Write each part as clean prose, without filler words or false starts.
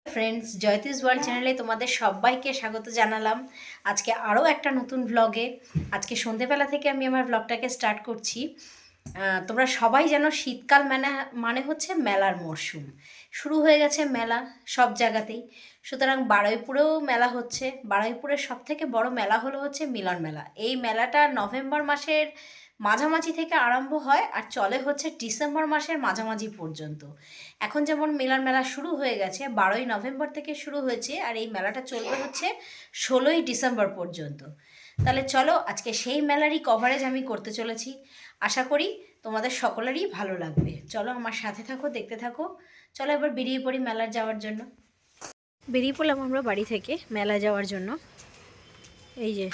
Friends, জয়তিস world চ্যানেলে তোমাদের সবাইকে স্বাগত জানালাম। আজকে আরও একটা নতুন ভ্লগে। আজকে সন্ধেবেলা থেকে আমি আমার ভ্লগটাকে স্টার্ট করছি। তোমরা সবাই জানো শীতকাল মানে হচ্ছে মেলার মরশুম। শুরু হয়ে গেছে মেলা সব জায়গাতেই। সুতরাং বারুইপুরেও মেলা হচ্ছে। বারুইপুরের সবথেকে বড় মেলা হচ্ছে মিলন মেলা। এই মেলাটা নভেম্বর মাসের মাঝামাঝি থেকে আরম্ভ হয় আর চলে হচ্ছে ডিসেম্বর মাসের মাঝামাঝি পর্যন্ত। এখন যেমন মিলন মেলা শুরু হয়ে গেছে, 12ই নভেম্বর থেকে শুরু হয়েছে, আর এই মেলাটা চলবে হচ্ছে 16ই ডিসেম্বর পর্যন্ত। তাহলে চলো আজকে সেই মেলারই কভারেজ আমি করতে চলেছি। আশা করি তোমাদের সকলেরই ভালো লাগবে। চলো আমার সাথে থাকো, দেখতে থাকো। চলো এবার বেরিয়ে পড়ি মেলার যাওয়ার জন্য। বেরিয়ে পড়লাম আমরা বাড়ি থেকে মেলা যাওয়ার জন্য। এই যে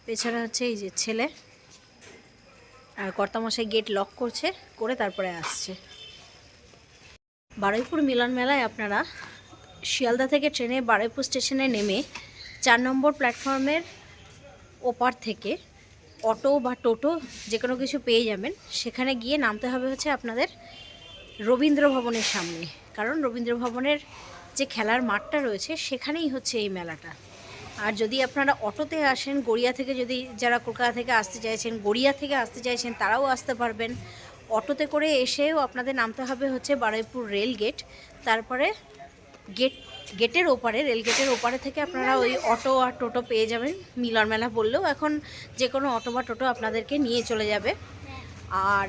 পেছনে হচ্ছে এই যে ছেলে, আর কর্তামশাই গেট লক করে তারপরে আসছে। বারুইপুর মিলন মেলায় আপনারা শিয়ালদা থেকে ট্রেনে বারুইপুর স্টেশনে নেমে 4 নম্বর প্ল্যাটফর্মের ওপার থেকে অটো বা টোটো যে কোনো কিছু পেয়ে যাবেন। সেখানে গিয়ে নামতে হবে হচ্ছে আপনাদের রবীন্দ্র ভবনের সামনে, কারণ রবীন্দ্র ভবনের যে খেলার মাঠটা রয়েছে সেখানেই হচ্ছে এই মেলাটা। আর যদি আপনারা অটোতে আসেন, গড়িয়া থেকে, যদি যারা কলকাতা থেকে আসতে চাইছেন, গড়িয়া থেকে আসতে চাইছেন, তারাও আসতে পারবেন। অটোতে করে এসেও আপনাদের নামতে হবে হচ্ছে বারুইপুর রেল গেট। তারপরে গেটের ওপারে, রেল গেটের ওপারে থেকে আপনারা ওই অটো আর টোটো পেয়ে যাবেন। মিলন মেলা বললেও এখন যে কোনো অটো বা টোটো আপনাদেরকে নিয়ে চলে যাবে। আর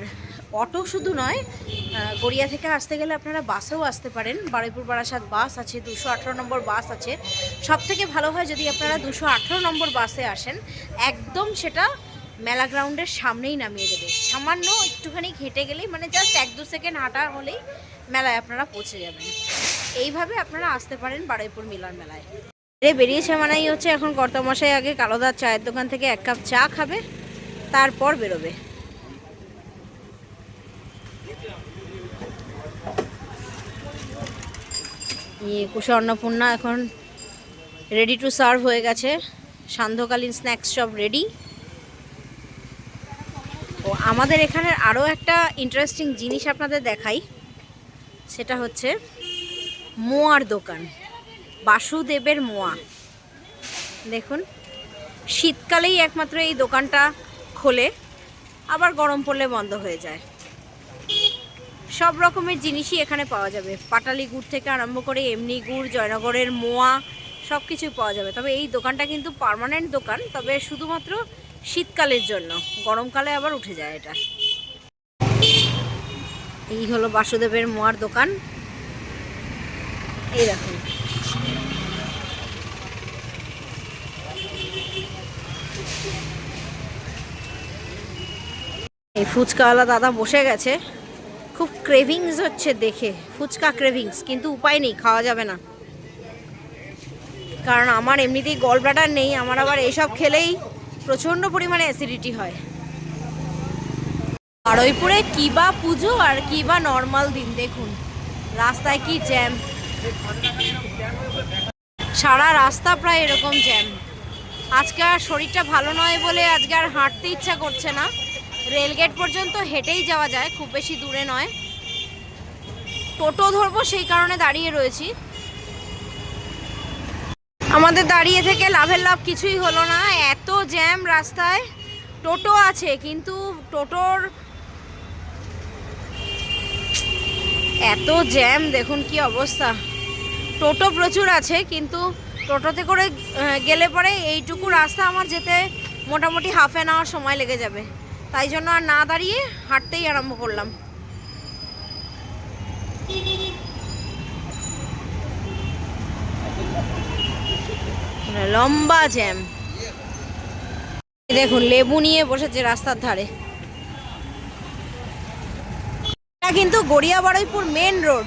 অটো শুধু নয়, গড়িয়া থেকে আসতে গেলে আপনারা বাসেও আসতে পারেন। বারুইপুর বারাসাত বাস আছে, 218 নম্বর বাস আছে। সবথেকে ভালো হয় যদি আপনারা 218 নম্বর বাসে আসেন, একদম সেটা মেলা গ্রাউন্ডের সামনেই নামিয়ে দেবে। সামান্য একটুখানি হেঁটে গেলেই, মানে জাস্ট 1-2 সেকেন্ড হাঁটা হলেই মেলায় আপনারা পৌঁছে যাবেন। এইভাবে আপনারা আসতে পারেন বারুইপুর মিলন মেলায়। বেরিয়েছে মানেই হচ্ছে এখন কর্তামশাই আগে কালোদার চায়ের দোকান থেকে 1 কাপ চা খাবে, তারপর বেরোবে। একুশে অন্নপূর্ণা এখন রেডি টু সার্ভ হয়ে গেছে। সান্ধ্যকালীন স্ন্যাক্স সব রেডি। ও আমাদের এখানের আরও একটা ইন্টারেস্টিং জিনিস আপনাদের দেখাই, সেটা হচ্ছে মোয়ার দোকান, বাসুদেবের মোয়া। দেখুন, শীতকালেই একমাত্র এই দোকানটা খোলে, আবার গরম পড়লে বন্ধ হয়ে যায়। সব রকমের জিনিসই এখানে পাওয়া যাবে, পাটালি গুড় থেকে আরম্ভ করে এমনি গুড়, জয়নগরের মোয়া, সব কিছুই পাওয়া যাবে। তবে এই দোকানটা কিন্তু পার্মানেন্ট দোকান, তবে শুধুমাত্র শীতকালের জন্য, গরমকালে আবার উঠে যায় এটা। এই হলো বাসুদেবের মোয়ার দোকান। এই দেখুন, এই ফুচকাওয়ালা দাদা বসে গেছে। খুব ক্রেভিংস হচ্ছে দেখে, ফুচকা ক্রেভিংস, কিন্তু উপায় নেই, খাওয়া যাবে না, কারণ আমার এমনিতেই গল ব্লাডার নেই। আমার আবার এইসব খেলেই প্রচণ্ড পরিমাণে অ্যাসিডিটি হয়। বারুইপুরে কী বা পুজো আর কী বা নর্মাল দিন, দেখুন রাস্তায় কি জ্যাম, সারা রাস্তা প্রায় এরকম জ্যাম। আজকে আর শরীরটা ভালো নয় বলে আজকে আর হাঁটতে ইচ্ছা করছে না। রেলগেট পর্যন্ত হেঁটেই যাওয়া যায়, খুব বেশি দূরে নয়। টোটো ধরবো সেই কারণে দাঁড়িয়ে রয়েছি। আমাদের দাঁড়িয়ে থেকে লাভের লাভ কিছুই হলো না, এত জ্যাম রাস্তায়। টোটো আছে কিন্তু টোটোর এত জ্যাম, দেখুন কি অবস্থা। টোটো প্রচুর আছে কিন্তু টোটোতে করে গেলে পরে এইটুকু রাস্তা আমার যেতে মোটামুটি হাফ অ্যান আওয়ার সময় লেগে যাবে। তাই জন্য আর না দাঁড়িয়ে হাঁটতেই আরম্ভ করলাম। লম্বা জ্যাম। দেখুন লেবু নিয়ে বসেছে রাস্তার ধারে। এটা কিন্তু গড়িয়া বারুইপুর মেন রোড।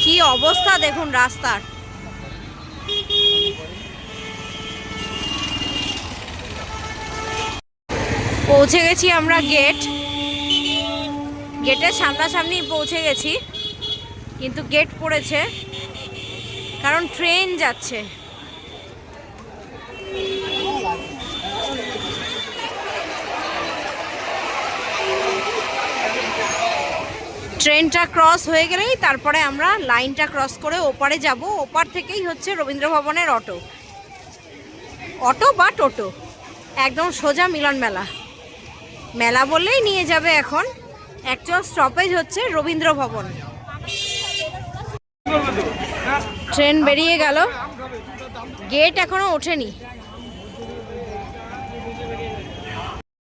কি অবস্থা দেখুন রাস্তার। পৌঁছে গেছি আমরা গেটের সামনাসামনি পৌঁছে গেছি, কিন্তু গেট পড়েছে কারণ ট্রেন যাচ্ছে। ট্রেনটা ক্রস হয়ে গেলেই তারপরে আমরা লাইনটা ক্রস করে ওপারে যাব। ওপার থেকেই হচ্ছে রবীন্দ্র ভবনের অটো বা টোটো, একদম সোজা মিলন মেলা। মেলা বললেই নিয়ে যাবে। এখন অ্যাকচুয়াল স্টপেজ হচ্ছে রবীন্দ্র ভবন। ট্রেন বেরিয়ে গেল, গেট এখনো ওঠেনি।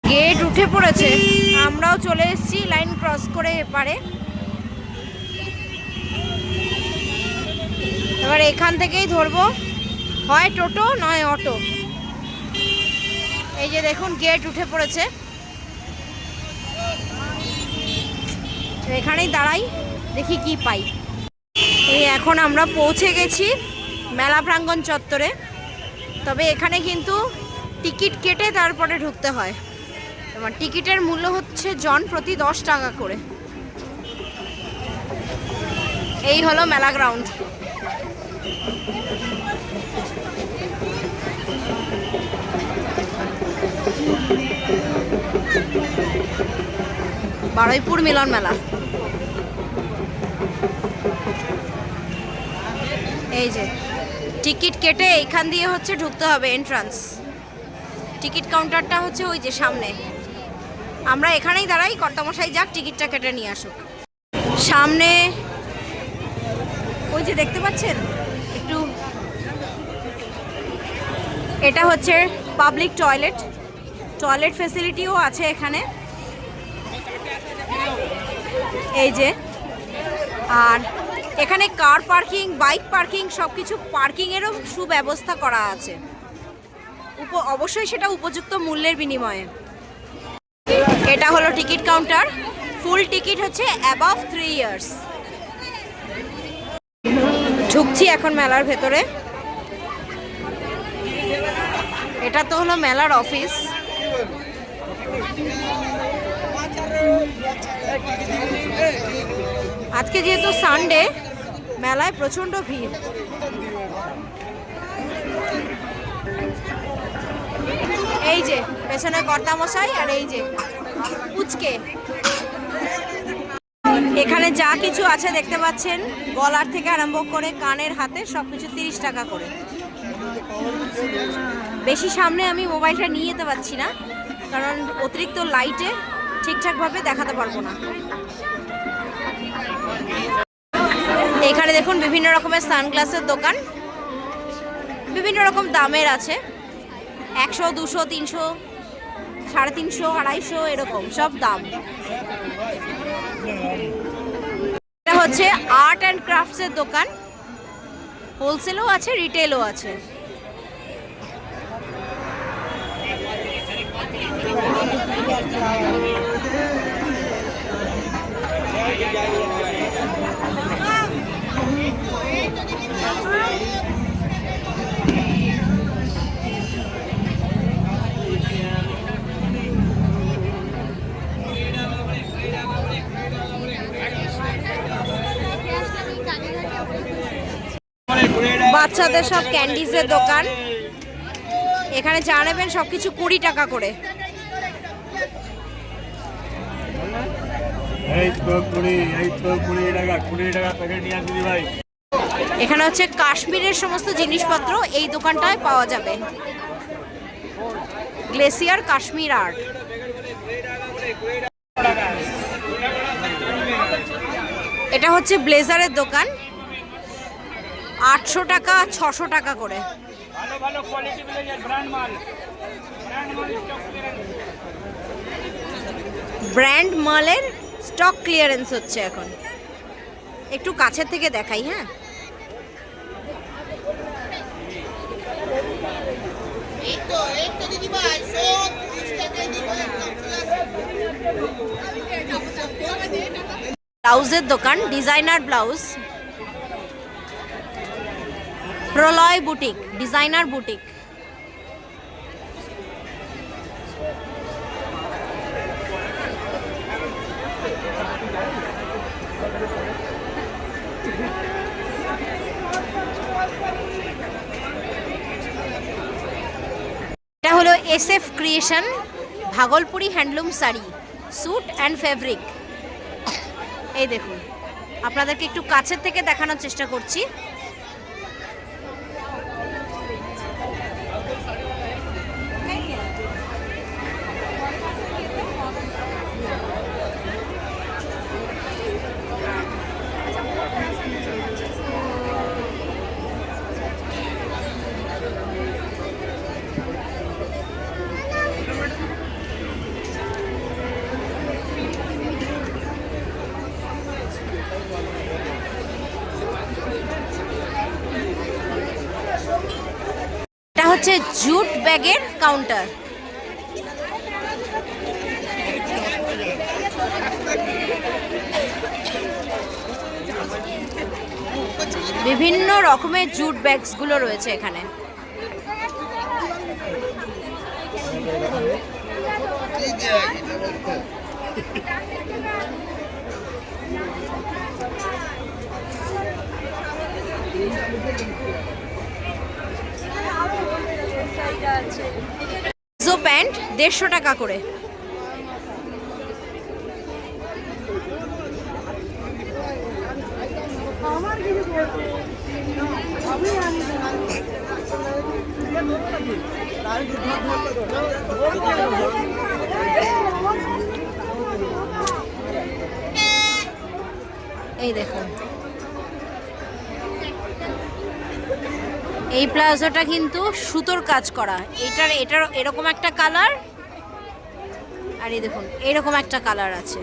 গেট উঠে পড়েছে, আমরাও চলে এসেছি লাইন ক্রস করে এপারে। এবার এখান থেকেই ধরবো, হয় টোটো নয় অটো। এই যে দেখুন গেট উঠে পড়েছে, এখানেই দাঁড়াই, দেখি কি পাই। এই এখন আমরা পৌঁছে গেছি মেলা প্রাঙ্গণ চত্বরে। তবে এখানে কিন্তু টিকিট কেটে তারপরে ঢুকতে হয়। তোমার টিকিটের মূল্য হচ্ছে জন প্রতি 10 টাকা করে। এই হলো মেলা গ্রাউন্ড। বারুইপুর মিলন মেলা। এই যে টিকিট কেটে এইখান দিয়ে হচ্ছে ঢুকতে হবে, এন্ট্রান্স। টিকিট কাউন্টারটা হচ্ছে ওই যে সামনে। আমরা এখানেই দাঁড়াই, কর্তামশাই যাক টিকিটটা কেটে নিয়ে আসুক। সামনে ওই যে দেখতে পাচ্ছেন একটু, এটা হচ্ছে পাবলিক টয়লেট। টয়লেট ফেসিলিটিও আছে এখানে। এই যে, আর এখানে কার পার্কিং, বাইক পার্কিং, সব কিছু পার্কিংয়েরও সুব্যবস্থা করা আছে। অবশ্যই সেটা উপযুক্ত মূল্যের বিনিময়ে। এটা হলো টিকিট কাউন্টার। ফুল টিকিট হচ্ছে অ্যাবাভ 3 ইয়ার্স। ঢুকছি এখন মেলার ভেতরে। এটা তো হলো মেলার অফিস। আজকে যেহেতু সানডে, মেলায় প্রচণ্ড ভিড়। এই যে পেছনে কর্তামশাই, আর এই যে পুচকে। এখানে যা কিছু আছে দেখতে পাচ্ছেন, গলার থেকে আরম্ভ করে কানের, হাতে সব কিছু 30 টাকা করে। বেশি সামনে আমি মোবাইলটা নিয়ে যেতে পারছি না, কারণ অতিরিক্ত লাইটে ঠিকঠাকভাবে দেখাতে পারবো না। এখানে দেখুন বিভিন্ন রকমের সানগ্লাসের দোকান, বিভিন্ন রকম দামের আছে। 100, 200, 300, 350, 250 এরকম সব দাম। এটা হচ্ছে আর্ট অ্যান্ড ক্রাফটসের দোকান। হোলসেলও আছে, রিটেলও আছে। বাচ্চাদের সব ক্যান্ডিজের দোকান। এখানে যা নেবেন সবকিছু 20 টাকা করে। এখানে হচ্ছে কাশ্মীরের সমস্ত জিনিসপত্র এই দোকানটায় পাওয়া যাবে। Glacier Kashmir art. এটা হচ্ছে ব্লেজারের দোকান, 800 টাকা 600 টাকা করে। ব্র্যান্ড মালের স্টক ক্লিয়ারেন্স হচ্ছে এখন। একটু কাছের থেকে দেখাই। হ্যাঁ, ব্লাউজের দোকান, designer blouse. Pralay boutique, designer boutique. এটা হলো SF creation, Bhagalpuri handloom sari, suit and fabric. এই দেখুন, আপনাদেরকে একটু কাছের থেকে দেখানোর চেষ্টা করছি। এটা হচ্ছে জুট ব্যাগের কাউন্টার। বিভিন্ন রকমের জুট ব্যাগসগুলো রয়েছে এখানে। প্যান্ট 150 টাকা করে। এই দেখুন, এই প্লাজোটা কিন্তু সুতোর কাজ করা। এটার এরকম একটা কালার, আর এই দেখুন এরকম একটা কালার আছে।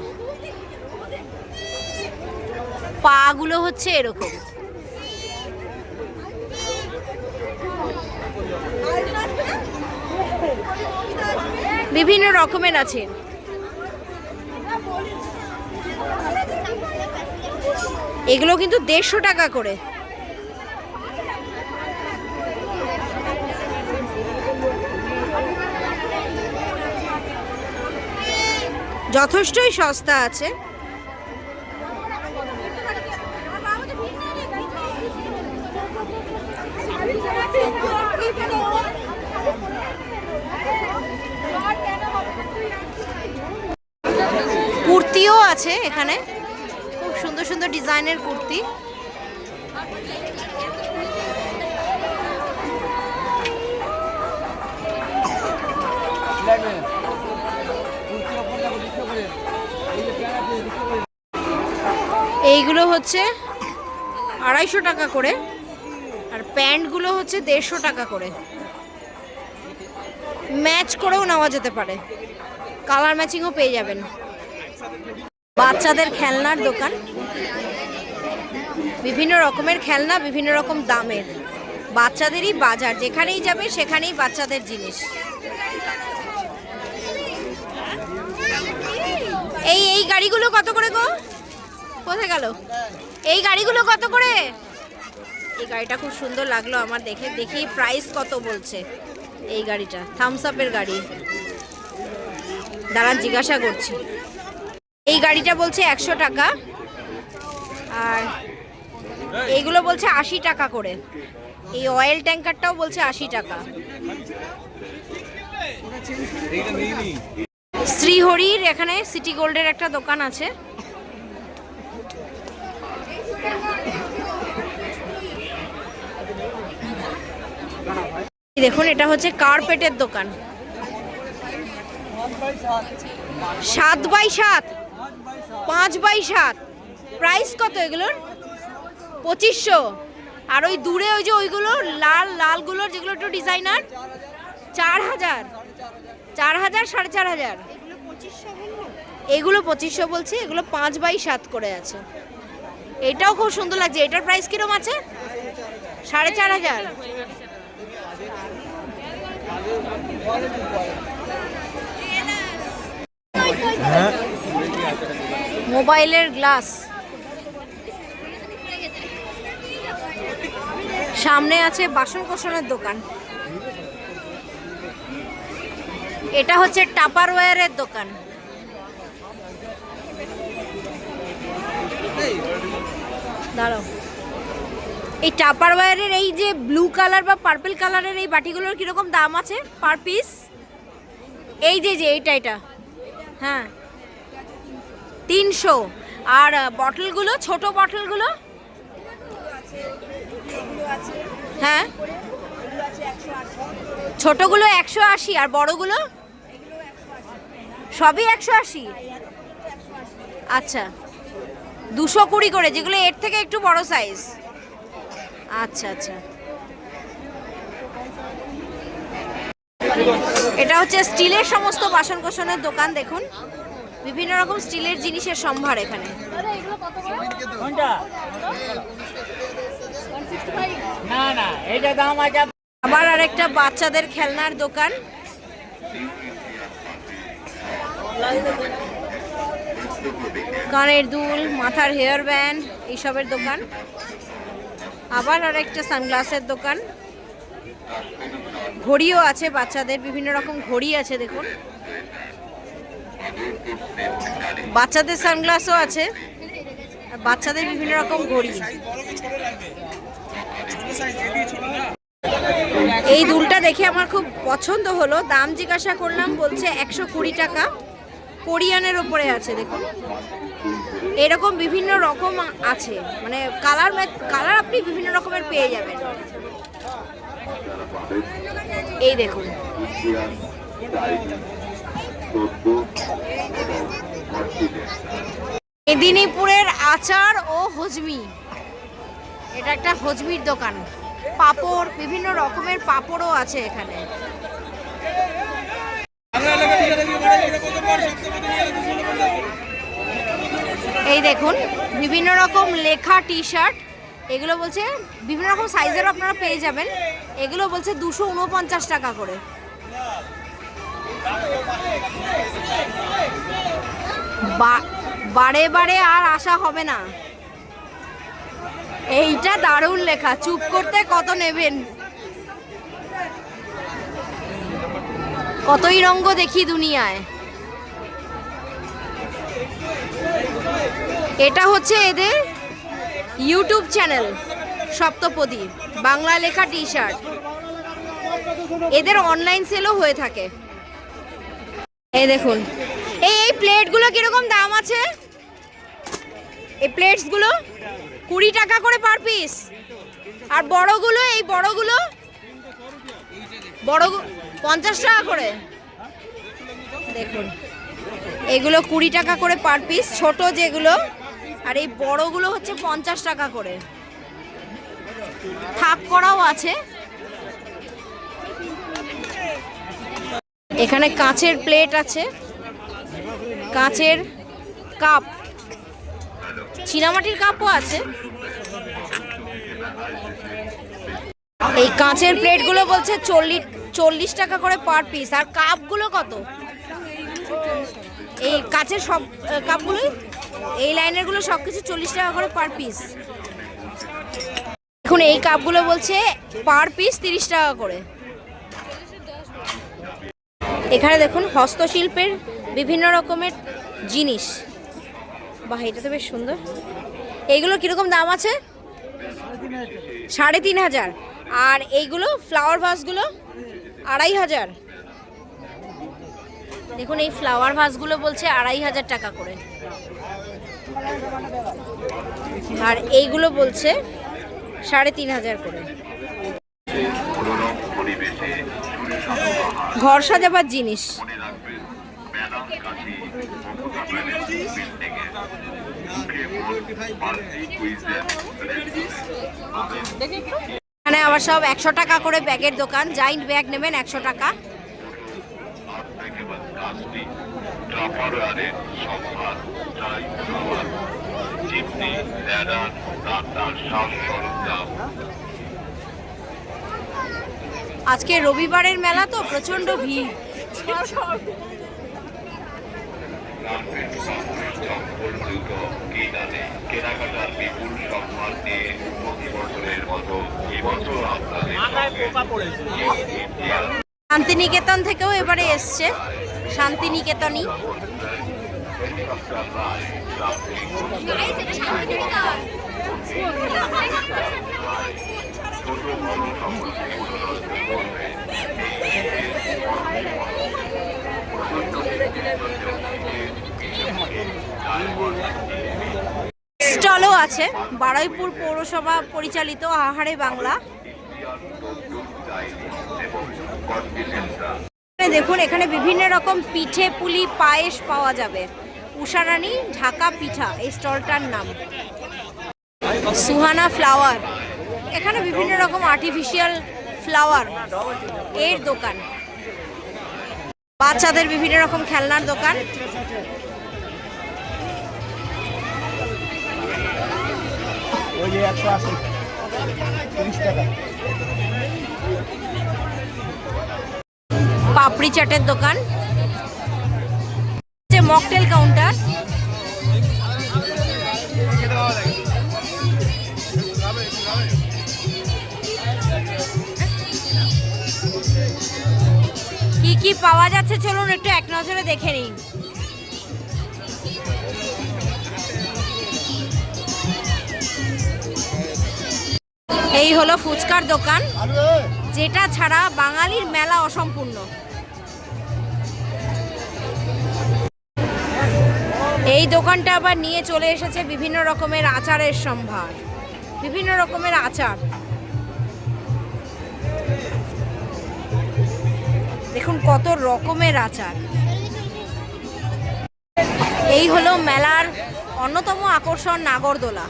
পা গুলো হচ্ছে এরকম। বিভিন্ন রকমের আছে। এগুলো কিন্তু 150 টাকা করে। যথেষ্টই সস্তা আছে। কুর্তিও আছে এখানে, খুব সুন্দর সুন্দর ডিজাইনের কুর্তি। এইগুলো হচ্ছে 250 টাকা করে, আর প্যান্টগুলো হচ্ছে 150 টাকা করে। ম্যাচ করেও নেওয়া যেতে পারে, কালার ম্যাচিংও পেয়ে যাবেন। বাচ্চাদের খেলনার দোকান, বিভিন্ন রকমের খেলনা, বিভিন্ন রকম দামের। বাচ্চাদেরই বাজার, যেখানেই যাবে সেখানেই বাচ্চাদের জিনিস। এই গাড়িগুলো কত করে গো? কোথায় গেল? এই গাড়িগুলো কত করে? এই গাড়িটা খুব সুন্দর লাগলো আমার দেখে। দেখি প্রাইস কত বলছে এই গাড়িটা। থামস আপের গাড়ি, দাঁড়ান জিজ্ঞাসা করছি। এই গাড়িটা বলছে 100 টাকা, আর এইগুলো বলছে 80 টাকা করে। এই অয়েল ট্যাঙ্কারটাও বলছে 80 টাকা। শ্রীহরির এখানে সিটি গোল্ডের একটা দোকান আছে। দেখুন, এটা হচ্ছে কার্পেটের দোকান। 7x7, 5x7। প্রাইস কত এগুলোর? 2500। আর ওই দূরে ওই যে ওইগুলো লাল লালগুলোর যেগুলো একটু ডিজাইনার, 4000, 4000, 4500। এগুলো 2500 বলছি, এগুলো 5x7 করে আছে। এটাও খুব সুন্দর লাগছে। এটার প্রাইস কিরকম আছে? 4500। মোবাইলের গ্লাস, সামনে আছে বাসন কোসনের দোকান। এটা হচ্ছে টাপারওয়্যারের দোকান। দাঁড়াও, এই টাপারওয়্যারের এই যে ব্লু কালার বা পার্পল কালারের এই বাটিগুলোর কিরকম দাম আছে পার পিস? এই যে এইটা হ্যাঁ 300। আর বটলগুলো, ছোট বটলগুলো? হ্যাঁ, ছোটগুলো 180 আর বড়গুলো সবই 180? আচ্ছা, 220 করে, যেগুলো এর থেকে একটু বড় সাইজ। আচ্ছা আচ্ছা, এটা হচ্ছে স্টিলের সমস্ত বাসন কোসনের দোকান। দেখুন বিভিন্ন রকম স্টিলের জিনিসের সম্ভার এখানে। আবার আরেকটা বাচ্চাদের খেলনার দোকান। কানের দুল, মাথার হেয়ার ব্যান্ড, এইসবের দোকান। আবার আরেকটা সানগ্লাসের দোকান। ঘড়িও আছে বাচ্চাদের, বিভিন্ন রকম ঘড়ি আছে দেখুন। বাচ্চাদের সানগ্লাসও আছে, বাচ্চাদের বিভিন্ন রকম ঘড়ি। এই দুলটা দেখে আমার খুব পছন্দ হলো, দাম জিজ্ঞাসা করলাম, বলছে 120 টাকা, কোরিয়ানের ওপরে আছে। দেখুন এরকম বিভিন্ন রকম আছে, মানে কালার আপনি বিভিন্ন রকমের পেয়ে যাবেন। এই দেখুন, মেদিনীপুরের আচার ও হজমি, এটা একটা হজমির দোকান। পাপড়, বিভিন্ন রকমের পাপড়ও আছে এখানে। এই দেখুন বিভিন্ন রকম লেখা টি শার্ট, এগুলো বলছে বিভিন্ন রকম সাইজের আপনারা পেয়ে যাবেন। এগুলো বলছে 249 টাকা করে। বারে বারে আর আসা হবে না। এইটা দারুণ লেখা, চুপ করতে কত নেবেন। কতই রঙ্গ দেখি দুনিয়ায়। এটা হচ্ছে এদের ইউটিউব চ্যানেল, সপ্তপদী, বাংলা লেখা টি শার্ট। এদের অনলাইন সেলও হয়ে থাকে। এই দেখুন, এই প্লেটগুলো কিরকম দাম আছে? এই প্লেটসগুলো 20 টাকা করে পার পিস। আর বড়গুলো, এই বড়গুলো বড় 50 টাকা করে। দেখুন এগুলো 20 টাকা করে পার পিস, ছোট যেগুলো, আর এই বড়গুলো হচ্ছে 50 টাকা করে। থাক করাও আছে। এখানে কাঁচের প্লেট আছে, কাঁচের কাপ, চীনামাটির কাপও আছে। এই কাঁচের প্লেটগুলো বলছে 40 টাকা করে পার পিস। আর কাপগুলো কত? এই কাঁচের সব কাপগুলো, এই লাইনেরগুলো সব কিছু 40 টাকা করে পার পিস। এখন এই কাপগুলো বলছে পার পিস 30 টাকা করে। এখানে দেখুন হস্তশিল্পের বিভিন্ন রকমের জিনিস। বাহ, এটা তো বেশ সুন্দর। এইগুলো কিরকম দাম আছে? 3500। আর এইগুলো ফ্লাওয়ার ভাসগুলো 2500। দেখুন এই ফ্লাওয়ার ভাসগুলো বলছে 2500 টাকা করে। আর এইগুলো বলছে 3500 করে। ঘর সাজাবার জিনিস। এখানে আবার সব 100 টাকা করে ব্যাগের দোকান। জাইন্ট ব্যাগ নেবেন 100 টাকা। আজকে রবিবারের মেলা তো প্রচন্ড ভিড়। কেনাকাটার বিপুল সম্মান নিয়ে প্রতি বছরের মতো এবছর শান্তিনিকেতন থেকেও এবারে এসছে, শান্তিনিকেতনই। আছে, বারুইপুর পৌরসভা পরিচালিত আহারে বাংলা। দেখুন এখানে বিভিন্ন রকম পিঠে পুলি পায়েস পাওয়া যাবে। উষারানী ঢাকা পিঠা এই স্টলটার নাম। সুহানা ফ্লাওয়ার, এখানে বিভিন্ন রকম আর্টিফিশিয়াল ফ্লাওয়ার এর দোকান। বাচ্চাদের বিভিন্ন রকম খেলনার দোকান। পাপড়ি চাটের দোকান, মকটেল কাউন্টার। কি কি পাওয়া যাচ্ছে চলুন একটু এক নজরে দেখে নিন। এই হলো ফুচকার দোকান, যেটা ছাড়া বাঙালির মেলা অসম্পূর্ণ। এই দোকানটা আবার নিয়ে চলে এসেছে বিভিন্ন রকমের আচারের সম্ভার, বিভিন্ন রকমের আচার। দেখুন কত রকমের আচার। এই হলো মেলার অন্যতম আকর্ষণ নাগরদোলা।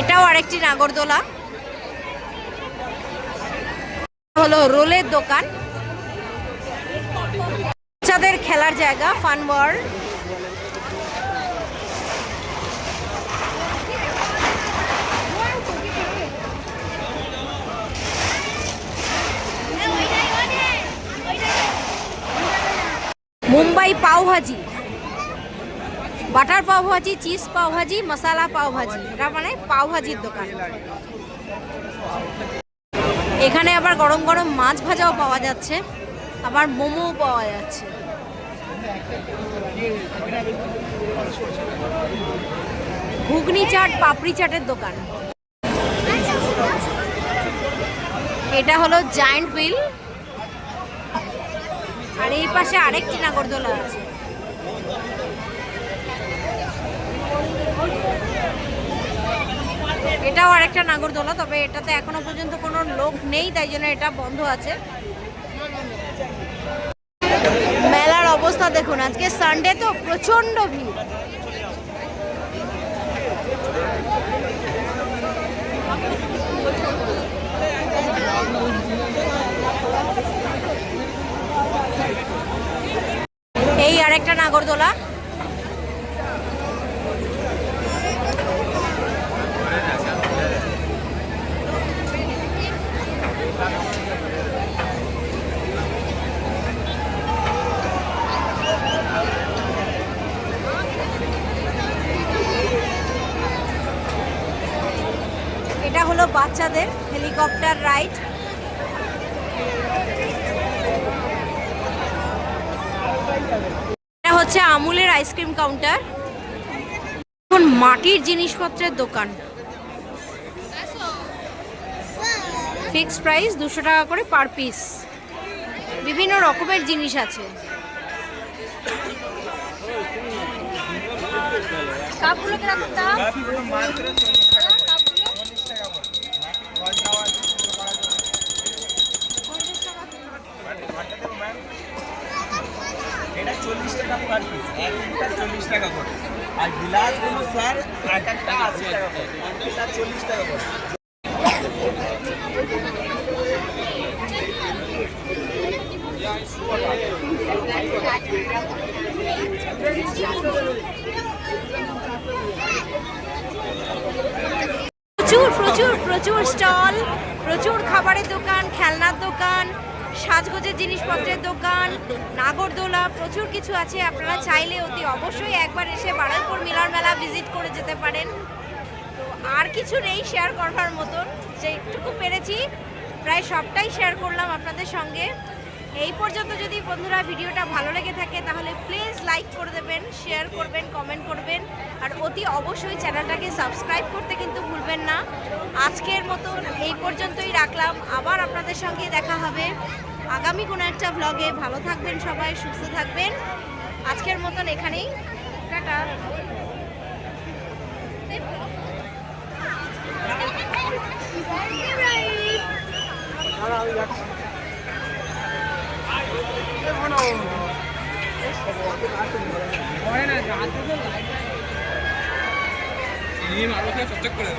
এটাও আরেকটি নাগরদোলা। হলো রোলের দোকান, বাচ্চাদের খেলার জায়গা ফান ওয়ার্ল্ড। মুম্বাই পাও ভাজি, বাটার পাও ভাজি, চিজ পাও ভাজি, মশালা পাও ভাজি, এটা মানে পাও ভাজির দোকান। এখানে আবার গরম গরম মাছ ভাজাও পাওয়া যাচ্ছে, আবার মোমোও পাওয়া যাচ্ছে। ঘুগনি চাট, পাপড়ি চাটের দোকান। এটা হলো জায়ান্ট হুইল, আর এই পাশে আরেকটি নাগরদোলা আছে। এটাও আরেকটা নাগরদোলা, তবে এটাতে এখনো পর্যন্ত কোনো লোক নেই, তাই জন্য এটা বন্ধ আছে। মেলার অবস্থা দেখুন, আজকে সানডে তো প্রচন্ড ভিড়। এই আরেকটা নাগরদোলা। এটা হলো বাচ্চাদের হেলিকপ্টার রাইড। এটা হচ্ছে আমুলের আইসক্রিম কাউন্টার। এখন মাটির জিনিসপত্রের দোকান, ফিক্সড প্রাইস 200 টাকা করে পার পিস। বিভিন্ন রকমের জিনিস আছে। কাপগুলো কিরকম দাম? এটা 40 টাকা পার পিস, এক লিটার 40 টাকা করে। আর গ্লাসগুলো স্যার এক একটা 80 টাকা করে, এটা 40 টাকা করে। প্রচুর প্রচুর প্রচুর স্টল, প্রচুর খাবারের দোকান, খেলনার দোকান, সাজগোজের জিনিসপত্রের দোকান, নাগরদোলা, প্রচুর কিছু আছে। আপনারা চাইলে অতি অবশ্যই একবার এসে বারুইপুর মিলন মেলা ভিজিট করে যেতে পারেন। তো আর কিছু নেই শেয়ার করবার মতন, যেটুকু পেরেছি প্রায় সবটাই শেয়ার করলাম আপনাদের সঙ্গে। এই পর্যন্ত যদি বন্ধুরা ভিডিওটা ভালো লেগে থাকে তাহলে প্লিজ লাইক করে দেবেন, শেয়ার করবেন, কমেন্ট করবেন, আর অতি অবশ্যই চ্যানেলটাকে সাবস্ক্রাইব করতে কিন্তু ভুলবেন না। আজকের মতন এই পর্যন্তই রাখলাম, আবার আপনাদের সঙ্গে দেখা হবে আগামী কোনো একটা ভ্লগে। ভালো থাকবেন সবাই, সুস্থ থাকবেন, আজকের মতন এখানেই টাটা। মানুষের চকচক করে